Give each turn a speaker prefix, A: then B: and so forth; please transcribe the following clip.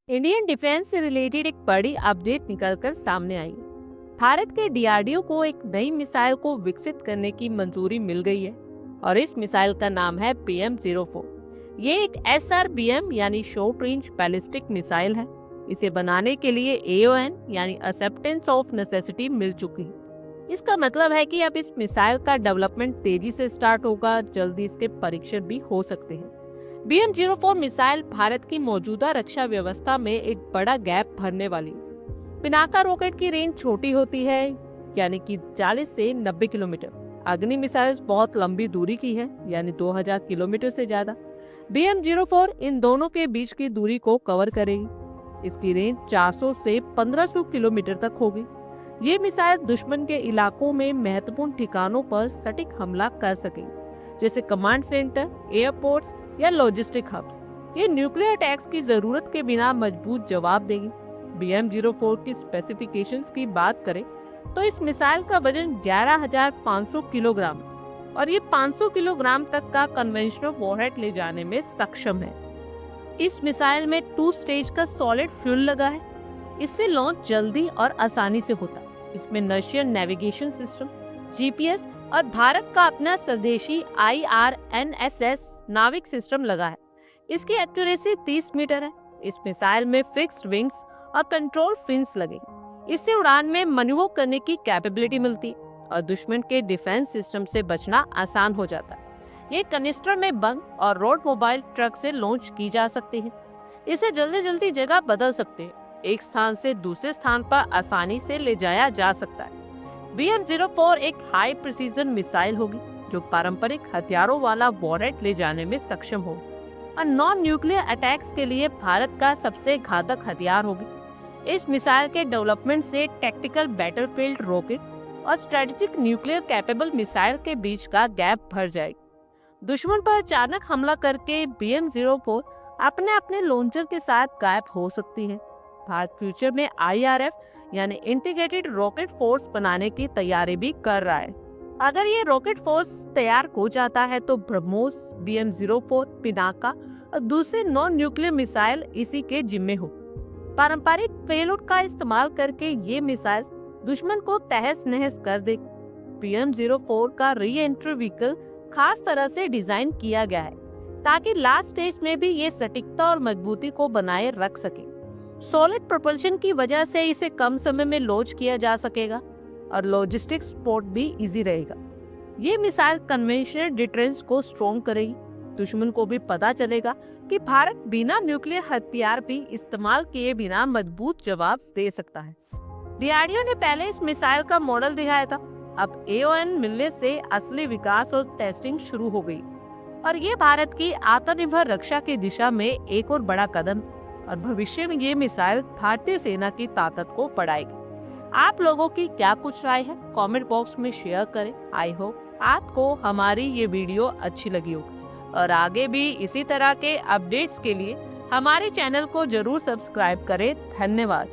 A: Indian defence से related एक बड़ी अपडेट निकलकर सामने आई। भारत के डीआरडीओ को एक नई मिसाइल को विकसित करने की मंजूरी मिल गई है और इस मिसाइल का नाम है PM-04। ये एक SRBM यानी शॉर्ट रेंज बैलिस्टिक मिसाइल है। इसे बनाने के लिए AON यानी एक्सेप्टेंस ऑफ नेसेसिटी मिल चुकी है। इसका मतलब है कि अब इस मिसाइल का डेवलपमेंट तेजी से स्टार्ट होगा, जल्दी इसके परीक्षण भी हो सकते हैं। BM-04 मिसाइल भारत की मौजूदा रक्षा व्यवस्था में एक बड़ा गैप भरने वाली। पिनाका रॉकेट की रेंज छोटी होती है, यानी कि 40 से 90 किलोमीटर। अग्नि मिसाइल बहुत लंबी दूरी की है, यानी 2000 किलोमीटर से ज्यादा। BM-04 इन दोनों के बीच की दूरी को कवर करेगी। इसकी रेंज 400 से 1500 किलोमीटर तक होगी। ये मिसाइल दुश्मन के इलाकों में महत्वपूर्ण ठिकानों पर सटीक हमला कर सकेगी, जैसे कमांड सेंटर, एयरपोर्ट्स या लॉजिस्टिक हब्स। ये न्यूक्लियर अटैक्स की जरूरत के बिना मजबूत जवाब देगी। BM-04 की स्पेसिफिकेशंस की बात करें तो इस मिसाइल का वजन 11,500 किलोग्राम और ये 500 किलोग्राम तक का कन्वेंशनल वॉरहेड ले जाने में सक्षम है। इस मिसाइल में 2 स्टेज का सॉलिड फ्यूल लगा है। इससे लॉन्च जल्दी और आसानी से होता है। इसमें नर्शियन नेविगेशन सिस्टम, GPS और भारत का अपना स्वदेशी IRNSS नाविक सिस्टम लगा है। इसकी एक्यूरेसी 30 मीटर है। इस मिसाइल में फिक्स्ड विंग्स और कंट्रोल फिन्स लगे। इससे उड़ान में मैन्यूवर करने की कैपेबिलिटी मिलती है और दुश्मन के डिफेंस सिस्टम से बचना आसान हो जाता है। ये कनिस्टर में बंद और रोड मोबाइल ट्रक से लॉन्च की जा सकती है। इसे जल्दी जल्दी जगह बदल सकते हैं। एक स्थान से दूसरे स्थान पर आसानी से ले जाया जा सकता है। BM-04 एक हाई प्रिसीजन मिसाइल होगी जो पारंपरिक हथियारों वाला वॉरहेड ले जाने में सक्षम होगी और नॉन न्यूक्लियर अटैक्स के लिए भारत का सबसे घातक हथियार होगी। इस मिसाइल के डेवलपमेंट से टैक्टिकल बैटलफील्ड रॉकेट और स्ट्रेटेजिक न्यूक्लियर कैपेबल मिसाइल के बीच का गैप भर जाएगी। दुश्मन पर अचानक हमला करके BM-04 अपने लॉन्चर के साथ गायब हो सकती है। भारत फ्यूचर में IRF यानी इंटीग्रेटेड रॉकेट फोर्स बनाने की तैयारी भी कर रहा है। अगर ये रॉकेट फोर्स तैयार हो जाता है तो ब्रह्मोस, BM-04, पिनाका और दूसरे नॉन न्यूक्लियर मिसाइल इसी के जिम्मे हो। पारंपरिक पेलोड का इस्तेमाल करके ये मिसाइल दुश्मन को तहस नहस कर दे। BM-04 का री एंट्री व्हीकल खास तरह से डिजाइन किया गया है ताकि लास्ट स्टेज में भी ये सटीकता और मजबूती को बनाए रख सके। सॉलिड प्रोपल्शन की वजह से इसे कम समय में लॉन्च किया जा सकेगा और लॉजिस्टिक सपोर्ट भी इजी रहेगा। ये मिसाइल कन्वेंशनल डिफेंस को स्ट्रॉन्ग करेगी। दुश्मन को भी पता चलेगा कि भारत बिना न्यूक्लियर हथियार भी इस्तेमाल किए बिना मजबूत जवाब दे सकता है। डीआरडीओ ने पहले इस मिसाइल का मॉडल दिखाया था। अब AON मिलने से असली विकास और टेस्टिंग शुरू हो गई और ये भारत की आत्मनिर्भर रक्षा की दिशा में एक और बड़ा कदम और भविष्य में ये मिसाइल भारतीय सेना की ताकत को बढ़ाएगी। आप लोगों की क्या कुछ राय है, कमेंट बॉक्स में शेयर करें। आई होप आपको हमारी ये वीडियो अच्छी लगी होगी और आगे भी इसी तरह के अपडेट्स के लिए हमारे चैनल को जरूर सब्सक्राइब करें। धन्यवाद।